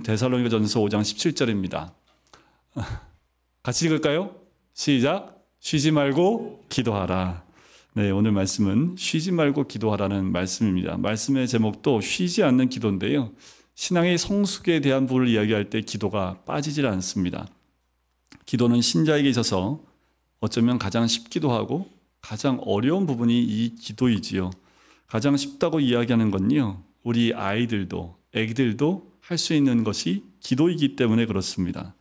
데살로니가전서 5장 17절입니다. 같이 읽을까요? 시작. 쉬지 말고 기도하라. 네, 오늘 말씀은 쉬지 말고 기도하라는 말씀입니다. 말씀의 제목도 쉬지 않는 기도인데요. 신앙의 성숙에 대한 부분을 이야기할 때 기도가 빠지질 않습니다. 기도는 신자에게 있어서 어쩌면 가장 쉽기도 하고 가장 어려운 부분이 이 기도이지요. 가장 쉽다고 이야기하는 건요, 우리 아이들도 애기들도 할 수 있는 것이 기도이기 때문에 그렇습니다.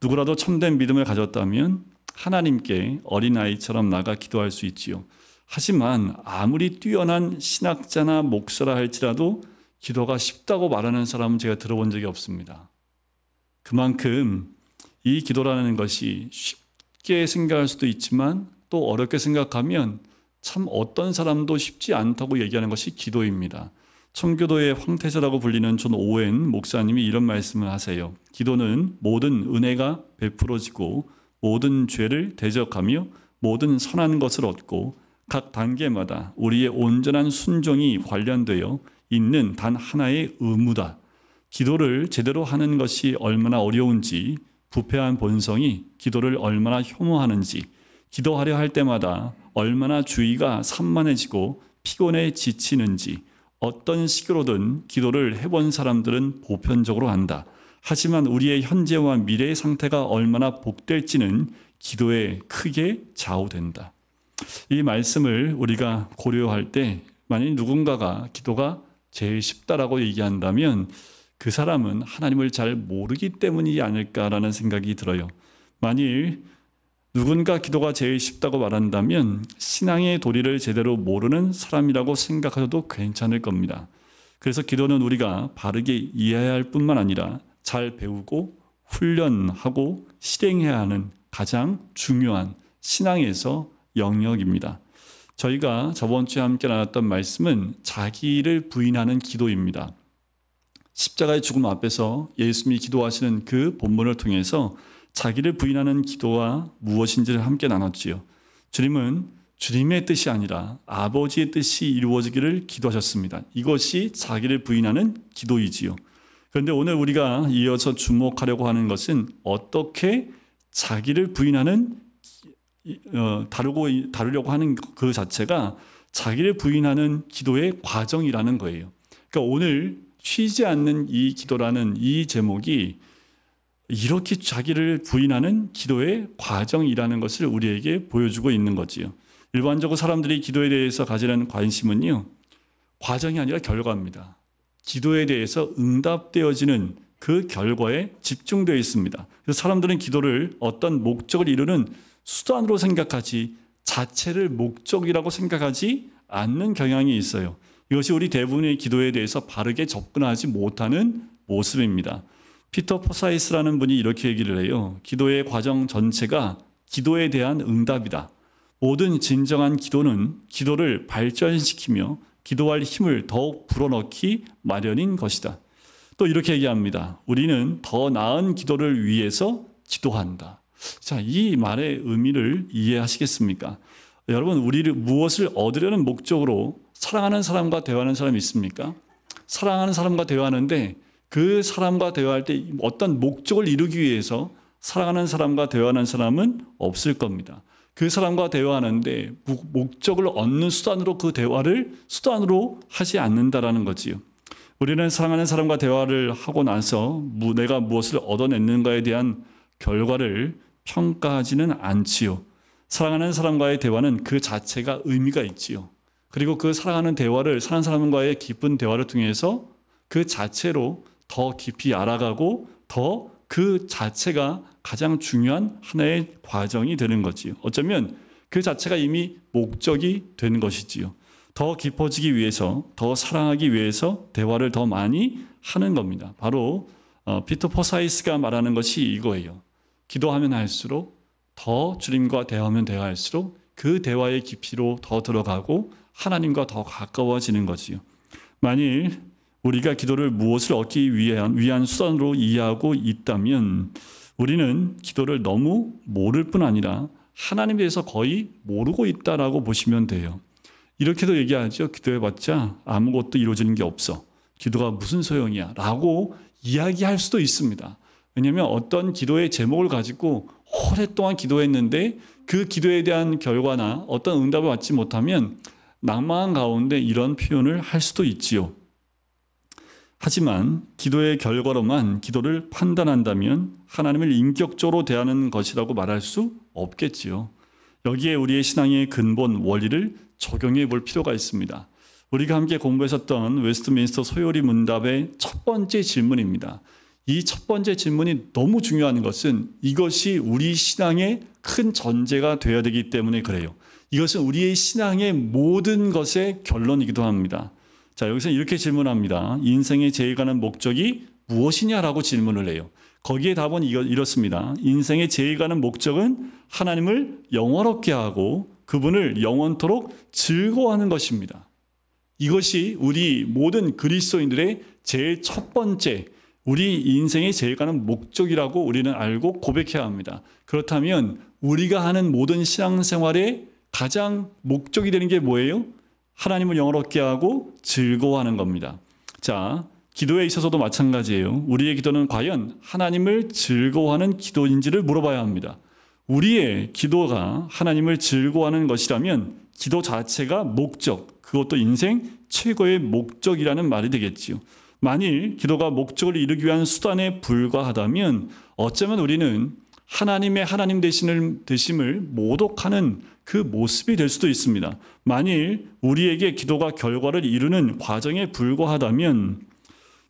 누구라도 참된 믿음을 가졌다면 하나님께 어린아이처럼 나가 기도할 수 있지요. 하지만 아무리 뛰어난 신학자나 목사라 할지라도 기도가 쉽다고 말하는 사람은 제가 들어본 적이 없습니다. 그만큼 이 기도라는 것이 쉽게 생각할 수도 있지만 또 어렵게 생각하면 참 어떤 사람도 쉽지 않다고 얘기하는 것이 기도입니다. 청교도의 황태자라고 불리는 존 오웬 목사님이 이런 말씀을 하세요. 기도는 모든 은혜가 베풀어지고 모든 죄를 대적하며 모든 선한 것을 얻고 각 단계마다 우리의 온전한 순종이 관련되어 있는 단 하나의 의무다. 기도를 제대로 하는 것이 얼마나 어려운지, 부패한 본성이 기도를 얼마나 혐오하는지, 기도하려 할 때마다 얼마나 주의가 산만해지고 피곤해 지치는지, 어떤 식으로든 기도를 해본 사람들은 보편적으로 안다. 하지만 우리의 현재와 미래의 상태가 얼마나 복될지는 기도에 크게 좌우된다. 이 말씀을 우리가 고려할 때 만일 누군가가 기도가 제일 쉽다라고 얘기한다면 그 사람은 하나님을 잘 모르기 때문이 아닐까라는 생각이 들어요. 만일 누군가 기도가 제일 쉽다고 말한다면 신앙의 도리를 제대로 모르는 사람이라고 생각하셔도 괜찮을 겁니다. 그래서 기도는 우리가 바르게 이해해야 할 뿐만 아니라 잘 배우고 훈련하고 실행해야 하는 가장 중요한 신앙에서 영역입니다. 저희가 저번 주에 함께 나눴던 말씀은 자기를 부인하는 기도입니다. 십자가의 죽음 앞에서 예수님이 기도하시는 그 본문을 통해서 자기를 부인하는 기도가 무엇인지를 함께 나눴지요. 주님은 주님의 뜻이 아니라 아버지의 뜻이 이루어지기를 기도하셨습니다. 이것이 자기를 부인하는 기도이지요. 그런데 오늘 우리가 이어서 주목하려고 하는 것은 어떻게 자기를 부인하는 다루려고 하는 그 자체가 자기를 부인하는 기도의 과정이라는 거예요. 그러니까 오늘 쉬지 않는 이 기도라는 이 제목이 이렇게 자기를 부인하는 기도의 과정이라는 것을 우리에게 보여주고 있는 거지요. 일반적으로 사람들이 기도에 대해서 가지는 관심은요, 과정이 아니라 결과입니다. 기도에 대해서 응답되어지는 그 결과에 집중되어 있습니다. 그래서 사람들은 기도를 어떤 목적을 이루는 수단으로 생각하지 자체를 목적이라고 생각하지 않는 경향이 있어요. 이것이 우리 대부분의 기도에 대해서 바르게 접근하지 못하는 모습입니다. 피터 포사이스라는 분이 이렇게 얘기를 해요. 기도의 과정 전체가 기도에 대한 응답이다. 모든 진정한 기도는 기도를 발전시키며 기도할 힘을 더욱 불어넣기 마련인 것이다. 또 이렇게 얘기합니다. 우리는 더 나은 기도를 위해서 기도한다. 자, 이 말의 의미를 이해하시겠습니까? 여러분, 우리를 무엇을 얻으려는 목적으로 사랑하는 사람과 대화하는 사람이 있습니까? 사랑하는 사람과 대화하는데 그 사람과 대화할 때 어떤 목적을 이루기 위해서 사랑하는 사람과 대화하는 사람은 없을 겁니다. 그 사람과 대화하는데 목적을 얻는 수단으로 그 대화를 수단으로 하지 않는다라는 거지요. 우리는 사랑하는 사람과 대화를 하고 나서 내가 무엇을 얻어냈는가에 대한 결과를 평가하지는 않지요. 사랑하는 사람과의 대화는 그 자체가 의미가 있지요. 그리고 그 사랑하는 대화를 사랑하는 사람과의 깊은 대화를 통해서 그 자체로 더 깊이 알아가고 더 그 자체가 가장 중요한 하나의 과정이 되는 거지요. 어쩌면 그 자체가 이미 목적이 된 것이지요. 더 깊어지기 위해서, 더 사랑하기 위해서 대화를 더 많이 하는 겁니다. 바로 피터 포사이스가 말하는 것이 이거예요. 기도하면 할수록 더 주님과 대화하면 대화할수록 그 대화의 깊이로 더 들어가고 하나님과 더 가까워지는 거지요. 만일 우리가 기도를 무엇을 얻기 위한 수단으로 이해하고 있다면 우리는 기도를 너무 모를 뿐 아니라 하나님에 대해서 거의 모르고 있다라고 보시면 돼요. 이렇게도 얘기하죠. 기도해봤자 아무것도 이루어지는 게 없어. 기도가 무슨 소용이야? 라고 이야기할 수도 있습니다. 왜냐하면 어떤 기도의 제목을 가지고 오랫동안 기도했는데 그 기도에 대한 결과나 어떤 응답을 받지 못하면 낭망한 가운데 이런 표현을 할 수도 있지요. 하지만 기도의 결과로만 기도를 판단한다면 하나님을 인격적으로 대하는 것이라고 말할 수 없겠지요. 여기에 우리의 신앙의 근본 원리를 적용해 볼 필요가 있습니다. 우리가 함께 공부했었던 웨스트민스터 소요리 문답의 첫 번째 질문입니다. 이 첫 번째 질문이 너무 중요한 것은 이것이 우리 신앙의 큰 전제가 되어야 되기 때문에 그래요. 이것은 우리의 신앙의 모든 것의 결론이기도 합니다. 자, 여기서 이렇게 질문합니다. 인생의 제일 가는 목적이 무엇이냐라고 질문을 해요. 거기에 답은 이렇습니다. 인생의 제일 가는 목적은 하나님을 영원롭게 하고 그분을 영원토록 즐거워하는 것입니다. 이것이 우리 모든 그리스도인들의 제일 첫 번째, 우리 인생의 제일 가는 목적이라고 우리는 알고 고백해야 합니다. 그렇다면 우리가 하는 모든 신앙생활의 가장 목적이 되는 게 뭐예요? 하나님을 영원롭게 하고 즐거워하는 겁니다. 자, 기도에 있어서도 마찬가지예요. 우리의 기도는 과연 하나님을 즐거워하는 기도인지를 물어봐야 합니다. 우리의 기도가 하나님을 즐거워하는 것이라면 기도 자체가 목적, 그것도 인생 최고의 목적이라는 말이 되겠지요. 만일 기도가 목적을 이루기 위한 수단에 불과하다면 어쩌면 우리는 하나님의 하나님 되심을 모독하는 그 모습이 될 수도 있습니다. 만일 우리에게 기도가 결과를 이루는 과정에 불과하다면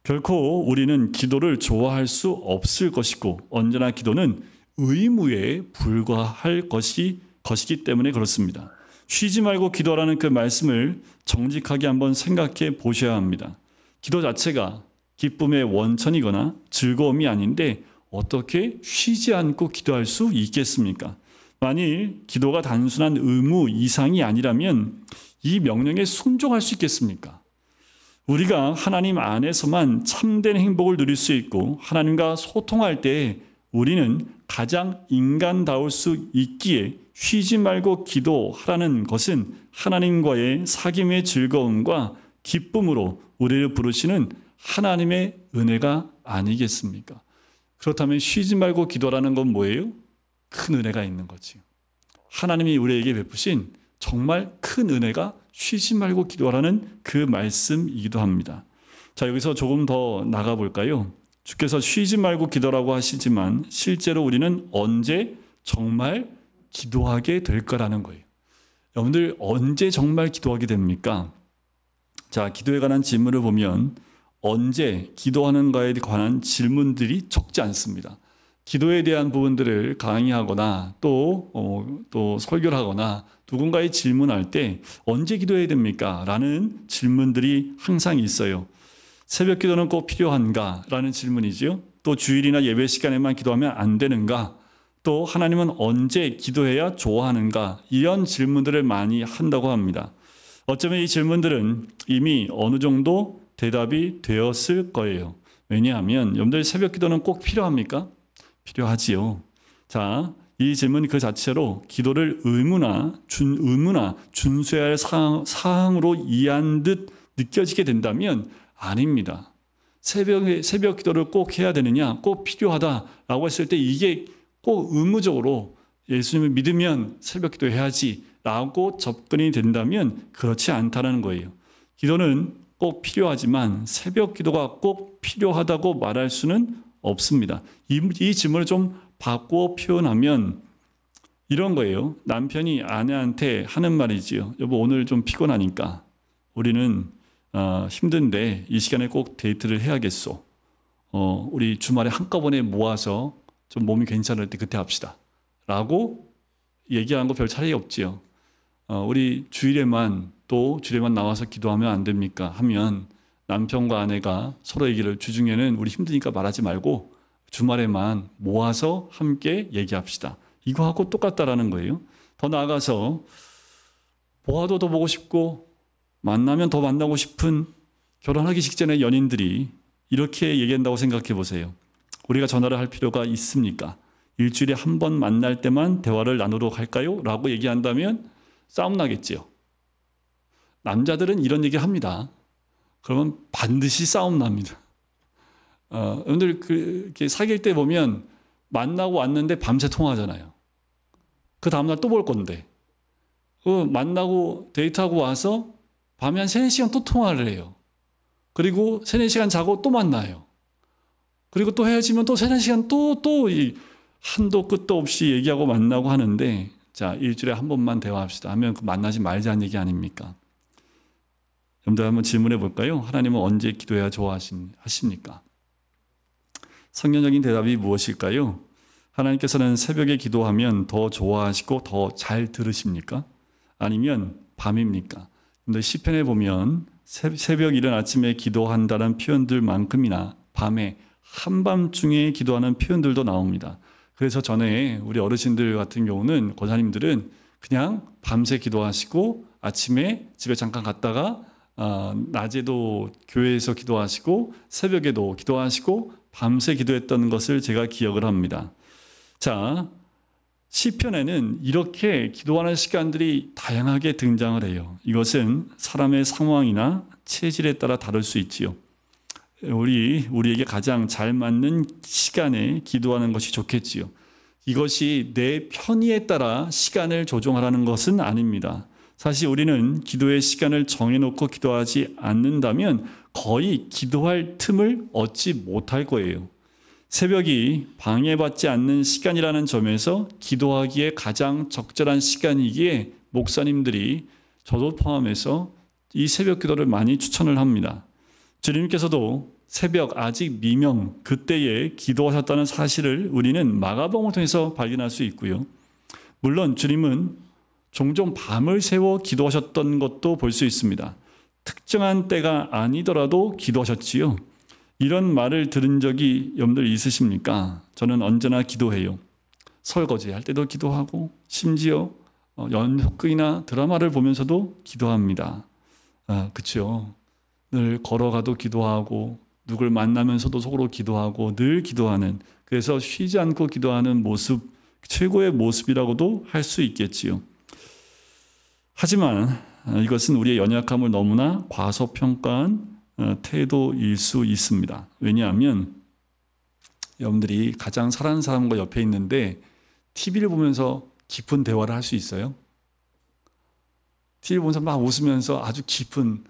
결코 우리는 기도를 좋아할 수 없을 것이고 언제나 기도는 의무에 불과할 것이기 때문에 그렇습니다. 쉬지 말고 기도하라는 그 말씀을 정직하게 한번 생각해 보셔야 합니다. 기도 자체가 기쁨의 원천이거나 즐거움이 아닌데 어떻게 쉬지 않고 기도할 수 있겠습니까? 만일 기도가 단순한 의무 이상이 아니라면 이 명령에 순종할 수 있겠습니까? 우리가 하나님 안에서만 참된 행복을 누릴 수 있고 하나님과 소통할 때 우리는 가장 인간다울 수 있기에 쉬지 말고 기도하라는 것은 하나님과의 사귐의 즐거움과 기쁨으로 우리를 부르시는 하나님의 은혜가 아니겠습니까? 그렇다면 쉬지 말고 기도라는 건 뭐예요? 큰 은혜가 있는 거지요. 하나님이 우리에게 베푸신 정말 큰 은혜가 쉬지 말고 기도하라는 그 말씀이기도 합니다. 자, 여기서 조금 더 나가 볼까요? 주께서 쉬지 말고 기도라고 하시지만 실제로 우리는 언제 정말 기도하게 될 거라는 거예요. 여러분들 언제 정말 기도하게 됩니까? 자, 기도에 관한 질문을 보면 언제 기도하는가에 관한 질문들이 적지 않습니다. 기도에 대한 부분들을 강의하거나 또 설교를 하거나 누군가의 질문할 때 언제 기도해야 됩니까? 라는 질문들이 항상 있어요. 새벽 기도는 꼭 필요한가? 라는 질문이지요. 또 주일이나 예배 시간에만 기도하면 안 되는가? 또 하나님은 언제 기도해야 좋아하는가? 이런 질문들을 많이 한다고 합니다. 어쩌면 이 질문들은 이미 어느 정도 대답이 되었을 거예요. 왜냐하면 여러분들 새벽 기도는 꼭 필요합니까? 필요하지요. 자, 이 질문 그 자체로 기도를 의무나 준수해야 할 사항으로 이해한 듯 느껴지게 된다면 아닙니다. 새벽 기도를 꼭 해야 되느냐, 꼭 필요하다라고 했을 때 이게 꼭 의무적으로 예수님을 믿으면 새벽 기도 해야지 라고 접근이 된다면 그렇지 않다는 거예요. 기도는 꼭 필요하지만 새벽 기도가 꼭 필요하다고 말할 수는 없습니다. 이 질문을 좀 바꾸어 표현하면 이런 거예요. 남편이 아내한테 하는 말이지요. 여보, 오늘 좀 피곤하니까 우리는 힘든데 이 시간에 꼭 데이트를 해야겠소. 우리 주말에 한꺼번에 모아서 좀 몸이 괜찮을 때 그때 합시다. 라고 얘기하는 거 별 차이가 없지요. 우리 주일에만 나와서 기도하면 안 됩니까? 하면 남편과 아내가 서로 얘기를 주중에는 우리 힘드니까 말하지 말고 주말에만 모아서 함께 얘기합시다. 이거하고 똑같다라는 거예요. 더 나아가서 보아도 더 보고 싶고 만나면 더 만나고 싶은 결혼하기 직전의 연인들이 이렇게 얘기한다고 생각해 보세요. 우리가 전화를 할 필요가 있습니까? 일주일에 한 번 만날 때만 대화를 나누도록 할까요? 라고 얘기한다면 싸움 나겠지요. 남자들은 이런 얘기 합니다. 그러면 반드시 싸움 납니다. 여러분들 이렇게 사귈 때 보면 만나고 왔는데 밤새 통화하잖아요. 그 다음날 또 볼 건데. 만나고 데이트하고 와서 밤에 한 3, 4시간 또 통화를 해요. 그리고 3, 4시간 자고 또 만나요. 그리고 또 헤어지면 또 3, 4시간 또 이 한도 끝도 없이 얘기하고 만나고 하는데, 자, 일주일에 한 번만 대화합시다 하면 만나지 말자는 얘기 아닙니까? 여러분들 한번 질문해 볼까요? 하나님은 언제 기도해야 좋아하십니까? 성경적인 대답이 무엇일까요? 하나님께서는 새벽에 기도하면 더 좋아하시고 더 잘 들으십니까? 아니면 밤입니까? 근데 시편에 보면 새벽 이른 아침에 기도한다는 표현들만큼이나 밤에 한밤중에 기도하는 표현들도 나옵니다. 그래서 전에 우리 어르신들 같은 경우는 권사님들은 그냥 밤새 기도하시고 아침에 집에 잠깐 갔다가 낮에도 교회에서 기도하시고 새벽에도 기도하시고 밤새 기도했던 것을 제가 기억을 합니다. 자, 시편에는 이렇게 기도하는 시간들이 다양하게 등장을 해요. 이것은 사람의 상황이나 체질에 따라 다를 수 있지요. 우리에게 가장 잘 맞는 시간에 기도하는 것이 좋겠지요. 이것이 내 편의에 따라 시간을 조정하라는 것은 아닙니다. 사실 우리는 기도의 시간을 정해놓고 기도하지 않는다면 거의 기도할 틈을 얻지 못할 거예요. 새벽이 방해받지 않는 시간이라는 점에서 기도하기에 가장 적절한 시간이기에 목사님들이 저도 포함해서 이 새벽 기도를 많이 추천을 합니다. 주님께서도 새벽 아직 미명 그때에 기도하셨다는 사실을 우리는 마가복음을 통해서 발견할 수 있고요. 물론 주님은 종종 밤을 새워 기도하셨던 것도 볼 수 있습니다. 특정한 때가 아니더라도 기도하셨지요. 이런 말을 들은 적이 여러분들 있으십니까? 저는 언제나 기도해요. 설거지 할 때도 기도하고 심지어 연극이나 드라마를 보면서도 기도합니다. 그렇죠. 늘 걸어가도 기도하고 누굴 만나면서도 속으로 기도하고 늘 기도하는, 그래서 쉬지 않고 기도하는 모습, 최고의 모습이라고도 할 수 있겠지요. 하지만 이것은 우리의 연약함을 너무나 과소평가한 태도일 수 있습니다. 왜냐하면 여러분들이 가장 사랑하는 사람과 옆에 있는데 TV를 보면서 깊은 대화를 할 수 있어요? TV 보면서 막 웃으면서 아주 깊은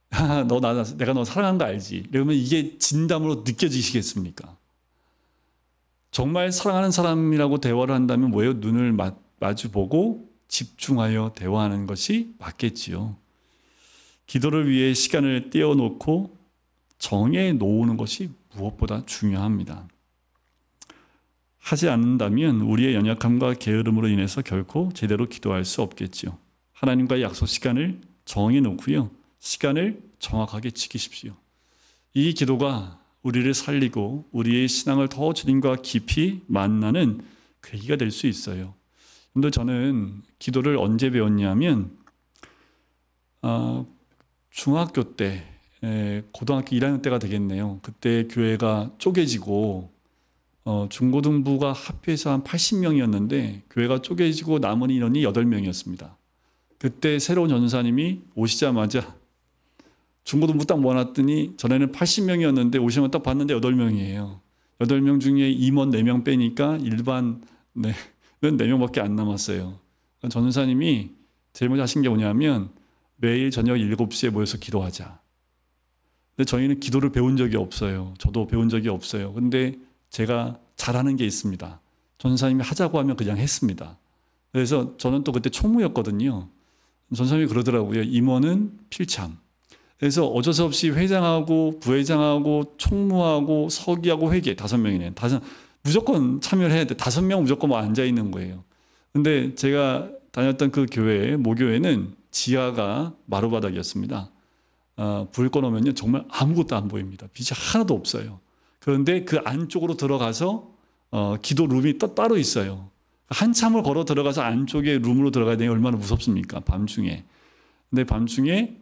내가 너 사랑한 거 알지? 그러면 이게 진담으로 느껴지시겠습니까? 정말 사랑하는 사람이라고 대화를 한다면 뭐예요? 눈을 마주보고 집중하여 대화하는 것이 맞겠지요. 기도를 위해 시간을 떼어놓고 정해 놓는 것이 무엇보다 중요합니다. 하지 않는다면 우리의 연약함과 게으름으로 인해서 결코 제대로 기도할 수 없겠지요. 하나님과의 약속 시간을 정해 놓고요. 시간을 정확하게 지키십시오. 이 기도가 우리를 살리고 우리의 신앙을 더 주님과 깊이 만나는 계기가 될 수 있어요. 근데 저는 기도를 언제 배웠냐면 중학교 때, 고등학교 1학년 때가 되겠네요. 그때 교회가 쪼개지고 중고등부가 합해서 한 80명이었는데 교회가 쪼개지고 남은 인원이 8명이었습니다. 그때 새로운 전사님이 오시자마자 중고등부 딱 모아놨더니 전에는 80명이었는데 오시면 딱 봤는데 8명이에요. 8명 중에 임원 4명 빼니까 일반 4명밖에 안 남았어요. 전사님이 제일 먼저 하신 게 뭐냐면 매일 저녁 7시에 모여서 기도하자. 근데 저희는 기도를 배운 적이 없어요. 저도 배운 적이 없어요. 근데 제가 잘하는 게 있습니다. 전사님이 하자고 하면 그냥 했습니다. 그래서 저는 또 그때 총무였거든요. 전사님이 그러더라고요. 임원은 필참. 그래서 어쩔 수 없이 회장하고 부회장하고 총무하고 서기하고 회계 5명이네요. 무조건 참여를 해야 돼. 5명 무조건 뭐 앉아 있는 거예요. 근데 제가 다녔던 그 교회, 모교회는 지하가 마루바닥이었습니다. 불 꺼놓으면요 정말 아무것도 안 보입니다. 빛이 하나도 없어요. 그런데 그 안쪽으로 들어가서 기도 룸이 따로 있어요. 한참을 걸어 들어가서 안쪽에 룸으로 들어가야 되니 얼마나 무섭습니까? 밤중에. 근데 밤중에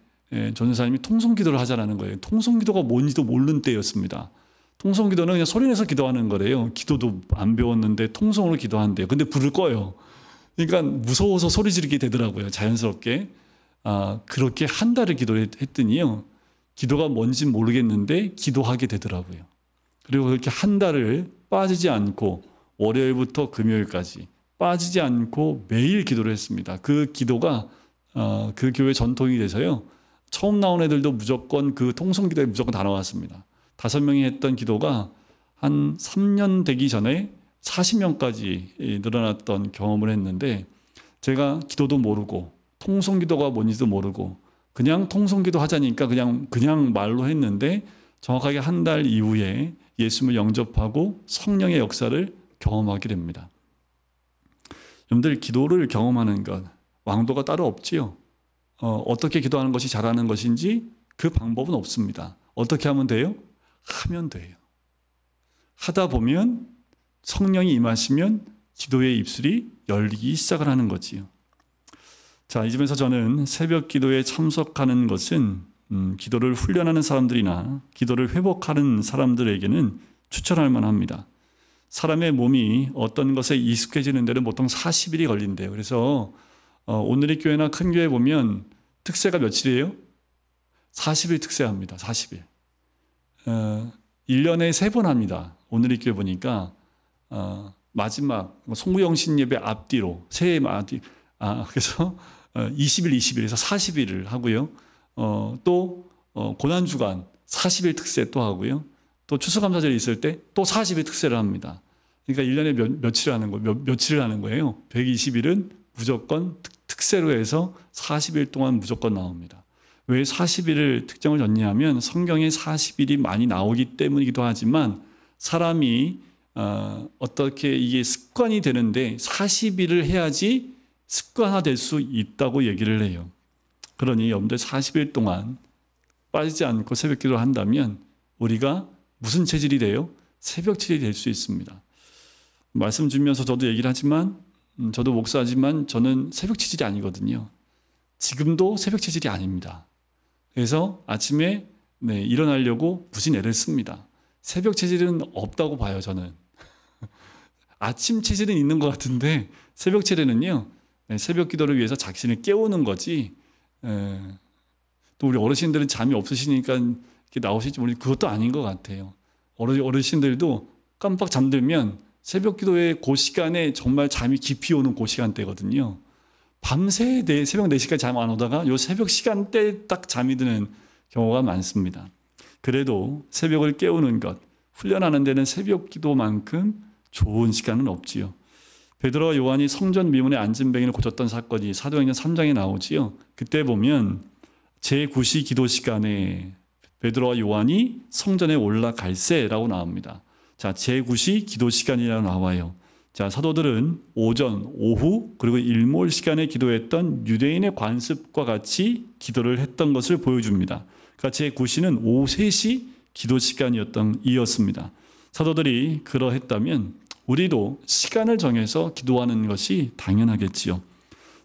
전사님이 통성기도를 하자라는 거예요. 통성기도가 뭔지도 모르는 때였습니다. 통성기도는 그냥 소리내서 기도하는 거래요. 기도도 안 배웠는데 통성으로 기도한대요. 근데 불을 꺼요. 그러니까 무서워서 소리 지르게 되더라고요. 자연스럽게. 그렇게 한 달을 기도를 했더니요. 기도가 뭔지 모르겠는데 기도하게 되더라고요. 그리고 그렇게 한 달을 빠지지 않고 월요일부터 금요일까지 빠지지 않고 매일 기도를 했습니다. 그 기도가 그 교회 전통이 돼서요. 처음 나온 애들도 무조건 그 통성기도에 무조건 다 나왔습니다. 5명이 했던 기도가 한 3년 되기 전에 40명까지 늘어났던 경험을 했는데, 제가 기도도 모르고 통성기도가 뭔지도 모르고 그냥 통성기도 하자니까 그냥 말로 했는데, 정확하게 한 달 이후에 예수님을 영접하고 성령의 역사를 경험하게 됩니다. 여러분들, 기도를 경험하는 것 왕도가 따로 없지요. 어떻게 기도하는 것이 잘하는 것인지 그 방법은 없습니다. 어떻게 하면 돼요? 하면 돼요. 하다 보면 성령이 임하시면 기도의 입술이 열리기 시작을 하는 거지요. 자, 이 점에서 저는 새벽 기도에 참석하는 것은 기도를 훈련하는 사람들이나 기도를 회복하는 사람들에게는 추천할 만합니다. 사람의 몸이 어떤 것에 익숙해지는 데는 보통 40일이 걸린대요. 그래서 오늘의 교회나 큰 교회 보면 특세가 며칠이에요? 40일 특세합니다. 40일. 1년에 3번 합니다. 오늘의 교회 보니까 마지막 송구영신 예배 앞뒤로 새해 앞뒤 그래서 20일, 20일에서 40일을 하고요. 또 고난주간 40일 특세 또 하고요. 또 추수감사절이 있을 때 또 40일 특세를 합니다. 그러니까 1년에 며칠을 하는 거예요. 며칠을 하는 거예요. 120일은 무조건 특세로 해서 40일 동안 무조건 나옵니다. 왜 40일을 특정을 졌냐면 성경에 40일이 많이 나오기 때문이기도 하지만, 사람이 어떻게 이게 습관이 되는데 40일을 해야지 습관화될 수 있다고 얘기를 해요. 그러니 여러분들 40일 동안 빠지지 않고 새벽 기도를 한다면 우리가 무슨 체질이 돼요? 새벽 체질이 될 수 있습니다. 말씀 주면서 저도 얘기를 하지만, 저도 목사지만 저는 새벽 체질이 아니거든요. 지금도 새벽 체질이 아닙니다. 그래서 아침에 일어나려고 무슨 애를 씁니다. 새벽 체질은 없다고 봐요, 저는. 아침 체질은 있는 것 같은데 새벽 체질은요, 새벽 기도를 위해서 자신을 깨우는 거지. 또 우리 어르신들은 잠이 없으시니까 이렇게 나오실지 모르겠는데 그것도 아닌 것 같아요. 어르신들도 깜빡 잠들면 새벽 기도의 그 시간에 정말 잠이 깊이 오는 그 시간대거든요. 밤새 새벽 4시까지 잠 안 오다가 요 새벽 시간대에 딱 잠이 드는 경우가 많습니다. 그래도 새벽을 깨우는 것, 훈련하는 데는 새벽 기도만큼 좋은 시간은 없지요. 베드로와 요한이 성전 미문의 앉은뱅이를 고쳤던 사건이 사도행전 3장에 나오지요. 그때 보면 제9시 기도 시간에 베드로와 요한이 성전에 올라갈세라고 나옵니다. 자, 제9시 기도 시간이라고 나와요. 자, 사도들은 오전, 오후, 그리고 일몰 시간에 기도했던 유대인의 관습과 같이 기도를 했던 것을 보여줍니다. 그러니까 제9시는 오후 3시 기도 시간이었습니다. 사도들이 그러했다면 우리도 시간을 정해서 기도하는 것이 당연하겠지요.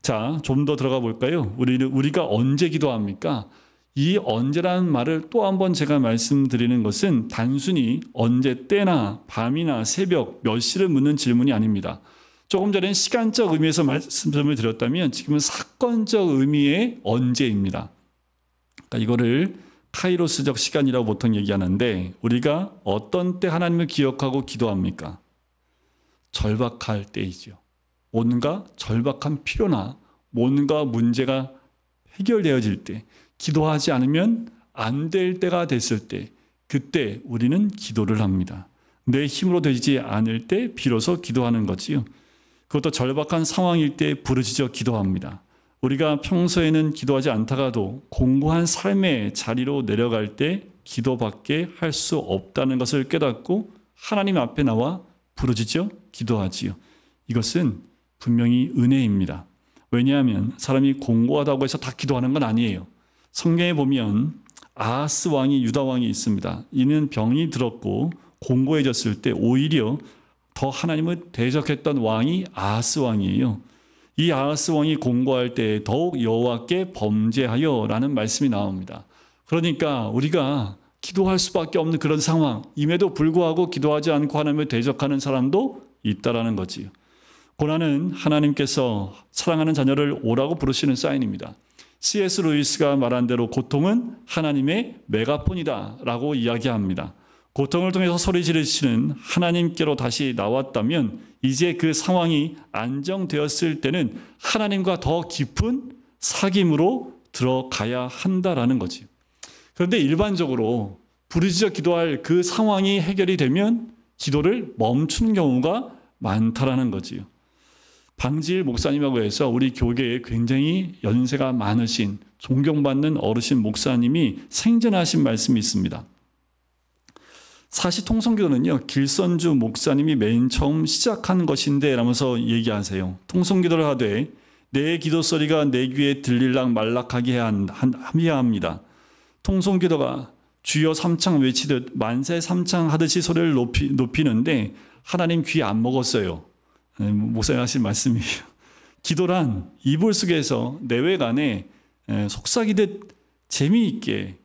자, 좀 더 들어가 볼까요? 우리가 언제 기도합니까? 이 언제라는 말을 또 한 번 제가 말씀드리는 것은 단순히 언제 때나 밤이나 새벽 몇 시를 묻는 질문이 아닙니다. 조금 전엔 시간적 의미에서 말씀을 드렸다면 지금은 사건적 의미의 언제입니다. 그러니까 이거를 카이로스적 시간이라고 보통 얘기하는데, 우리가 어떤 때 하나님을 기억하고 기도합니까? 절박할 때이죠. 뭔가 절박한 필요나 뭔가 문제가 해결되어질 때, 기도하지 않으면 안 될 때가 됐을 때, 그때 우리는 기도를 합니다. 내 힘으로 되지 않을 때 비로소 기도하는 거지요. 그것도 절박한 상황일 때 부르짖어 기도합니다. 우리가 평소에는 기도하지 않다가도 공고한 삶의 자리로 내려갈 때 기도밖에 할 수 없다는 것을 깨닫고 하나님 앞에 나와 부르짖어 기도하지요. 이것은 분명히 은혜입니다. 왜냐하면 사람이 공고하다고 해서 다 기도하는 건 아니에요. 성경에 보면 아하스 왕이, 유다 왕이 있습니다. 이는 병이 들었고 공고해졌을 때 오히려 더 하나님을 대적했던 왕이 아하스 왕이에요. 이 아하스 왕이 공고할 때 더욱 여호와께 범죄하여 라는 말씀이 나옵니다. 그러니까 우리가 기도할 수밖에 없는 그런 상황임에도 불구하고 기도하지 않고 하나님을 대적하는 사람도 있다라는 거지요. 고난은 하나님께서 사랑하는 자녀를 오라고 부르시는 사인입니다. C.S. 루이스가 말한 대로 고통은 하나님의 메가폰이다 라고 이야기합니다. 고통을 통해서 소리 지르시는 하나님께로 다시 나왔다면 이제 그 상황이 안정되었을 때는 하나님과 더 깊은 사귐으로 들어가야 한다라는 거지. 그런데 일반적으로 부르짖어 기도할 그 상황이 해결이 되면 기도를 멈추는 경우가 많다라는 거지요. 방지일 목사님하고 해서 우리 교계에 굉장히 연세가 많으신 존경받는 어르신 목사님이 생전하신 말씀이 있습니다. 사실 통성기도는요, 길선주 목사님이 맨 처음 시작한 것인데 라면서 얘기하세요. 통성기도를 하되 내 기도 소리가 내 귀에 들릴락 말락하게 해야 합니다. 통성기도가 주여 삼창 외치듯 만세 삼창 하듯이 소리를 높이는데 하나님 귀 안 먹었어요. 목사님 하신 말씀이에요. 기도란 이불 속에서 내외간에 속삭이듯 재미있게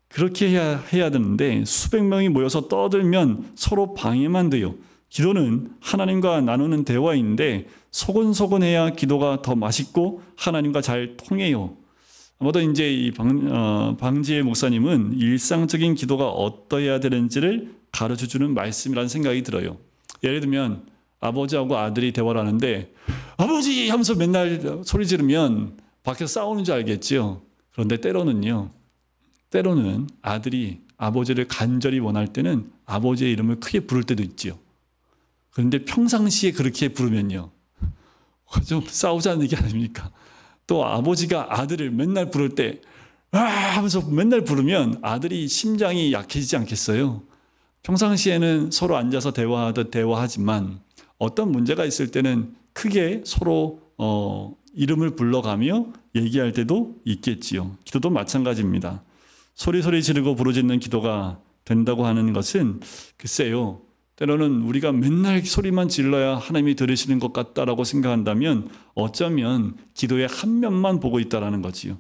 그렇게 해야 되는데 수백 명이 모여서 떠들면 서로 방해만 돼요. 기도는 하나님과 나누는 대화인데 소곤소곤해야 기도가 더 맛있고 하나님과 잘 통해요. 아마도 이제 이 방지의 목사님은 일상적인 기도가 어떠해야 되는지를 가르쳐주는 말씀이라는 생각이 들어요. 예를 들면 아버지하고 아들이 대화를 하는데 아버지 하면서 맨날 소리 지르면 밖에서 싸우는 줄 알겠죠. 그런데 때로는 아들이 아버지를 간절히 원할 때는 아버지의 이름을 크게 부를 때도 있죠. 그런데 평상시에 그렇게 부르면요, 좀 싸우자는 얘기 아닙니까? 또 아버지가 아들을 맨날 부를 때 하면서 맨날 부르면 아들이 심장이 약해지지 않겠어요? 평상시에는 서로 앉아서 대화하듯 대화하지만 어떤 문제가 있을 때는 크게 서로 이름을 불러가며 얘기할 때도 있겠지요. 기도도 마찬가지입니다. 소리 지르고 부르짖는 기도가 된다고 하는 것은 글쎄요, 때로는 우리가 맨날 소리만 질러야 하나님이 들으시는 것 같다라고 생각한다면 어쩌면 기도의 한 면만 보고 있다라는 거지요.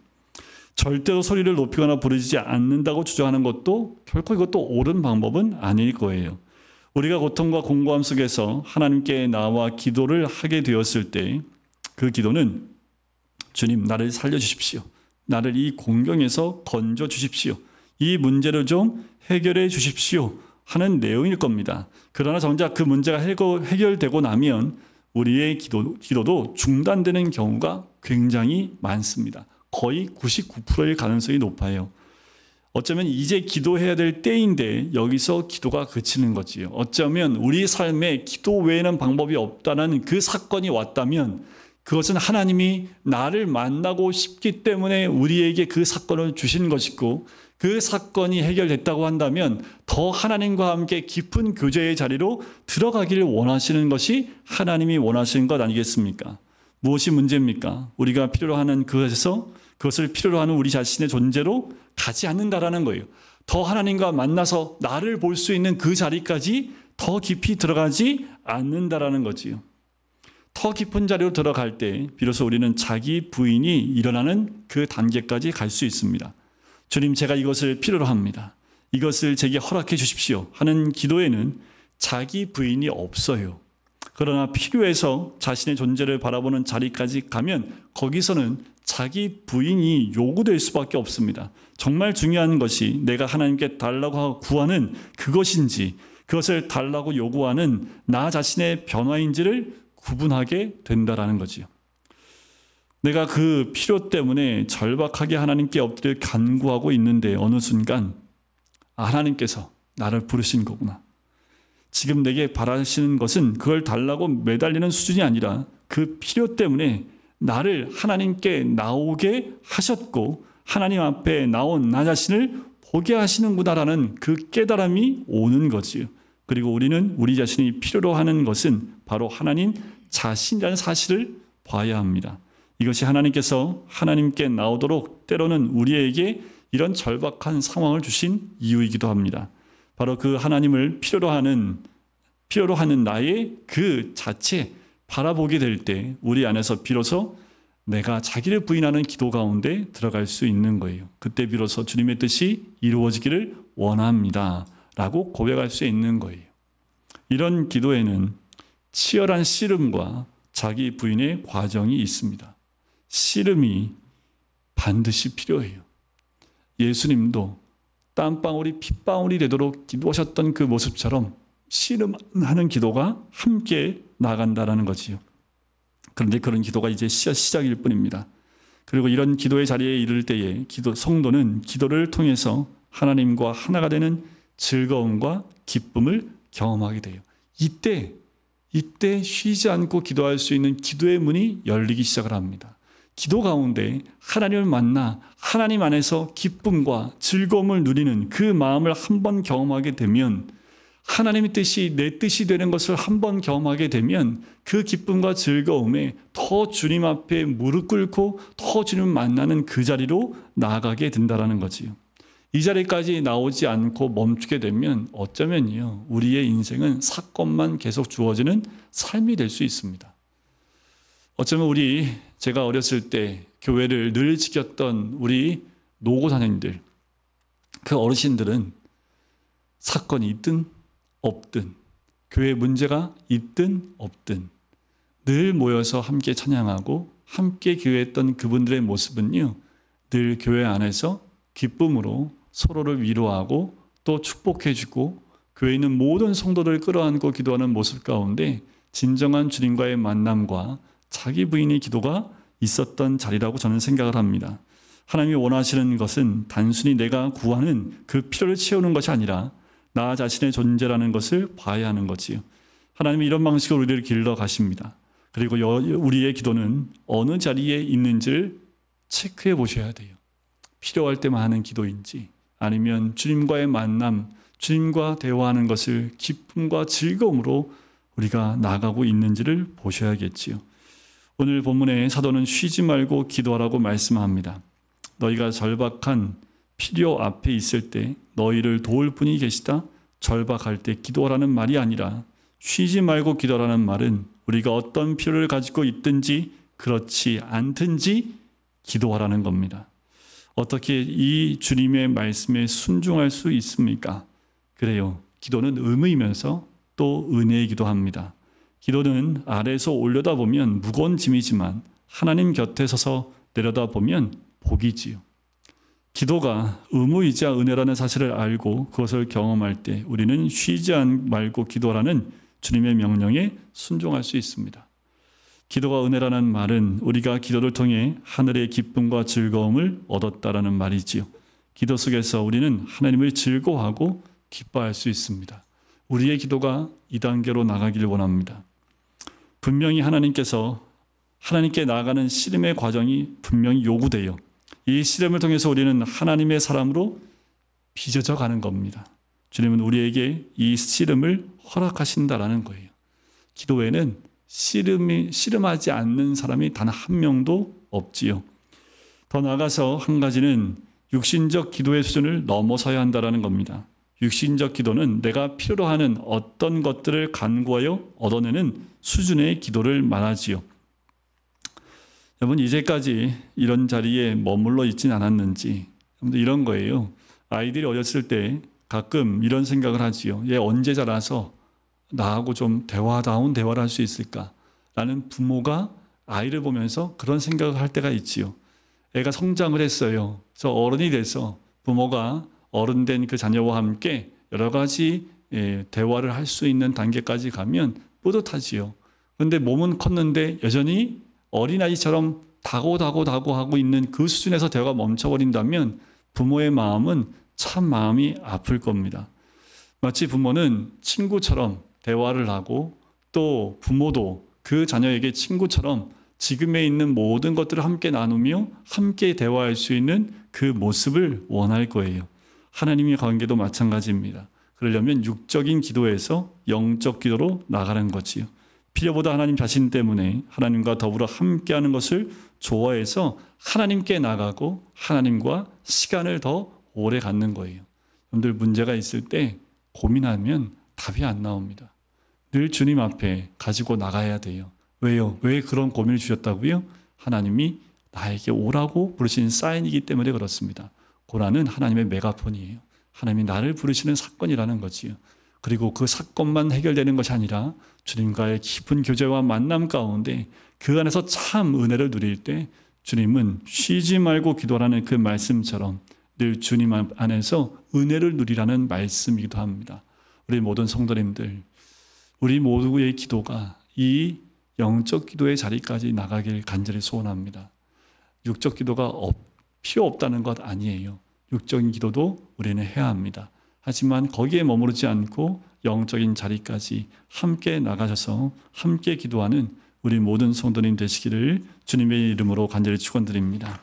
절대로 소리를 높이거나 부르짖지 않는다고 주장하는 것도 결코 이것도 옳은 방법은 아닐 거예요. 우리가 고통과 공고함 속에서 하나님께 나와 기도를 하게 되었을 때 그 기도는 주님 나를 살려주십시오. 나를 이 공경에서 건져주십시오. 이 문제를 좀 해결해 주십시오 하는 내용일 겁니다. 그러나 정작 그 문제가 해결되고 나면 우리의 기도도 중단되는 경우가 굉장히 많습니다. 거의 99%의 가능성이 높아요. 어쩌면 이제 기도해야 될 때인데 여기서 기도가 그치는 거지요. 어쩌면 우리 삶에 기도 외에는 방법이 없다는 그 사건이 왔다면 그것은 하나님이 나를 만나고 싶기 때문에 우리에게 그 사건을 주신 것이고 그 사건이 해결됐다고 한다면 더 하나님과 함께 깊은 교제의 자리로 들어가기를 원하시는 것이 하나님이 원하시는 것 아니겠습니까? 무엇이 문제입니까? 우리가 필요로 하는 그것을 필요로 하는 우리 자신의 존재로 가지 않는다라는 거예요. 더 하나님과 만나서 나를 볼 수 있는 그 자리까지 더 깊이 들어가지 않는다라는 거지요. 더 깊은 자리로 들어갈 때 비로소 우리는 자기 부인이 일어나는 그 단계까지 갈 수 있습니다. 주님, 제가 이것을 필요로 합니다. 이것을 제게 허락해 주십시오 하는 기도에는 자기 부인이 없어요. 그러나 필요해서 자신의 존재를 바라보는 자리까지 가면 거기서는 자기 부인이 요구될 수밖에 없습니다. 정말 중요한 것이 내가 하나님께 달라고 하고 구하는 그것인지 그것을 달라고 요구하는 나 자신의 변화인지를 구분하게 된다라는 거지요. 내가 그 필요 때문에 절박하게 하나님께 엎드려 간구하고 있는데 어느 순간 하나님께서 나를 부르신 거구나. 지금 내게 바라시는 것은 그걸 달라고 매달리는 수준이 아니라 그 필요 때문에 나를 하나님께 나오게 하셨고 하나님 앞에 나온 나 자신을 보게 하시는구나라는 그 깨달음이 오는 거지요. 그리고 우리는 우리 자신이 필요로 하는 것은 바로 하나님 자신이라는 사실을 봐야 합니다. 이것이 하나님께서 하나님께 나오도록 때로는 우리에게 이런 절박한 상황을 주신 이유이기도 합니다. 바로 그 하나님을 필요로 하는 나의 그 자체 바라보게 될 때 우리 안에서 비로소 내가 자기를 부인하는 기도 가운데 들어갈 수 있는 거예요. 그때 비로소 주님의 뜻이 이루어지기를 원합니다 라고 고백할 수 있는 거예요. 이런 기도에는 치열한 씨름과 자기 부인의 과정이 있습니다. 씨름이 반드시 필요해요. 예수님도 땀방울이 핏방울이 되도록 기도하셨던 그 모습처럼 씨름하는 기도가 함께 나간다라는 거지요. 그런데 그런 기도가 이제 시작일 뿐입니다. 그리고 이런 기도의 자리에 이를 때에 성도는 기도를 통해서 하나님과 하나가 되는 즐거움과 기쁨을 경험하게 돼요. 이때 쉬지 않고 기도할 수 있는 기도의 문이 열리기 시작을 합니다. 기도 가운데 하나님을 만나 하나님 안에서 기쁨과 즐거움을 누리는 그 마음을 한번 경험하게 되면, 하나님의 뜻이 내 뜻이 되는 것을 한번 경험하게 되면 그 기쁨과 즐거움에 더 주님 앞에 무릎 꿇고 더 주님을 만나는 그 자리로 나아가게 된다는 거지요. 이 자리까지 나오지 않고 멈추게 되면 어쩌면요, 우리의 인생은 사건만 계속 주어지는 삶이 될 수 있습니다. 어쩌면 제가 어렸을 때 교회를 늘 지켰던 우리 노고사님들, 그 어르신들은 사건이 있든 없든, 교회 문제가 있든 없든 늘 모여서 함께 찬양하고 함께 기도했던 그분들의 모습은요, 늘 교회 안에서 기쁨으로 서로를 위로하고 또 축복해주고 교회에 있는 모든 성도들을 끌어안고 기도하는 모습 가운데 진정한 주님과의 만남과 자기 부인의 기도가 있었던 자리라고 저는 생각을 합니다. 하나님이 원하시는 것은 단순히 내가 구하는 그 필요를 채우는 것이 아니라 나 자신의 존재라는 것을 봐야 하는 거지요. 하나님이 이런 방식으로 우리를 길러 가십니다. 그리고 우리의 기도는 어느 자리에 있는지를 체크해 보셔야 돼요. 필요할 때만 하는 기도인지, 아니면 주님과의 만남, 주님과 대화하는 것을 기쁨과 즐거움으로 우리가 나아가고 있는지를 보셔야겠지요. 오늘 본문에 사도는 쉬지 말고 기도하라고 말씀합니다. 너희가 절박한 필요 앞에 있을 때 너희를 도울 분이 계시다. 절박할 때 기도하라는 말이 아니라 쉬지 말고 기도하라는 말은 우리가 어떤 필요를 가지고 있든지 그렇지 않든지 기도하라는 겁니다. 어떻게 이 주님의 말씀에 순종할 수 있습니까? 그래요. 기도는 의무이면서 또 은혜이기도 합니다. 기도는 아래에서 올려다보면 무거운 짐이지만 하나님 곁에 서서 내려다보면 복이지요. 기도가 의무이자 은혜라는 사실을 알고 그것을 경험할 때 우리는 쉬지 말고 기도하라는 주님의 명령에 순종할 수 있습니다. 기도가 은혜라는 말은 우리가 기도를 통해 하늘의 기쁨과 즐거움을 얻었다라는 말이지요. 기도 속에서 우리는 하나님을 즐거워하고 기뻐할 수 있습니다. 우리의 기도가 이 단계로 나가기를 원합니다. 분명히 하나님께 나아가는 씨름의 과정이 분명히 요구돼요. 이 씨름을 통해서 우리는 하나님의 사람으로 빚어져 가는 겁니다. 주님은 우리에게 이 씨름을 허락하신다라는 거예요. 기도에는 씨름하지 않는 사람이 단 한 명도 없지요. 더 나아가서 한 가지는 육신적 기도의 수준을 넘어서야 한다는 겁니다. 육신적 기도는 내가 필요로 하는 어떤 것들을 간구하여 얻어내는 수준의 기도를 말하지요. 여러분, 이제까지 이런 자리에 머물러 있진 않았는지, 이런 거예요. 아이들이 어렸을 때 가끔 이런 생각을 하지요. 얘 언제 자라서 나하고 좀 대화다운 대화를 할 수 있을까? 라는 부모가 아이를 보면서 그런 생각을 할 때가 있지요. 애가 성장을 했어요. 그래서 어른이 돼서 부모가 어른 된 그 자녀와 함께 여러 가지 대화를 할 수 있는 단계까지 가면 뿌듯하지요. 그런데 몸은 컸는데 여전히 어린아이처럼 다고 하고 있는 그 수준에서 대화가 멈춰버린다면 부모의 마음은 참 마음이 아플 겁니다. 마치 부모는 친구처럼 대화를 하고 또 부모도 그 자녀에게 친구처럼 지금에 있는 모든 것들을 함께 나누며 함께 대화할 수 있는 그 모습을 원할 거예요. 하나님의 관계도 마찬가지입니다. 그러려면 육적인 기도에서 영적 기도로 나가는 거지요. 필요보다 하나님 자신 때문에 하나님과 더불어 함께하는 것을 좋아해서 하나님께 나가고 하나님과 시간을 더 오래 갖는 거예요. 여러분들 문제가 있을 때 고민하면 답이 안 나옵니다. 늘 주님 앞에 가지고 나가야 돼요. 왜요? 왜 그런 고민을 주셨다고요? 하나님이 나에게 오라고 부르신 사인이기 때문에 그렇습니다. 고난은 하나님의 메가폰이에요. 하나님이 나를 부르시는 사건이라는 거지요. 그리고 그 사건만 해결되는 것이 아니라 주님과의 깊은 교제와 만남 가운데 그 안에서 참 은혜를 누릴 때 주님은 쉬지 말고 기도하라는 그 말씀처럼 늘 주님 안에서 은혜를 누리라는 말씀이기도 합니다. 우리 모든 성도님들, 우리 모두의 기도가 이 영적 기도의 자리까지 나가길 간절히 소원합니다. 육적 기도가 필요 없다는 것 아니에요. 육적인 기도도 우리는 해야 합니다. 하지만 거기에 머무르지 않고 영적인 자리까지 함께 나가셔서 함께 기도하는 우리 모든 성도님 되시기를 주님의 이름으로 간절히 축원드립니다.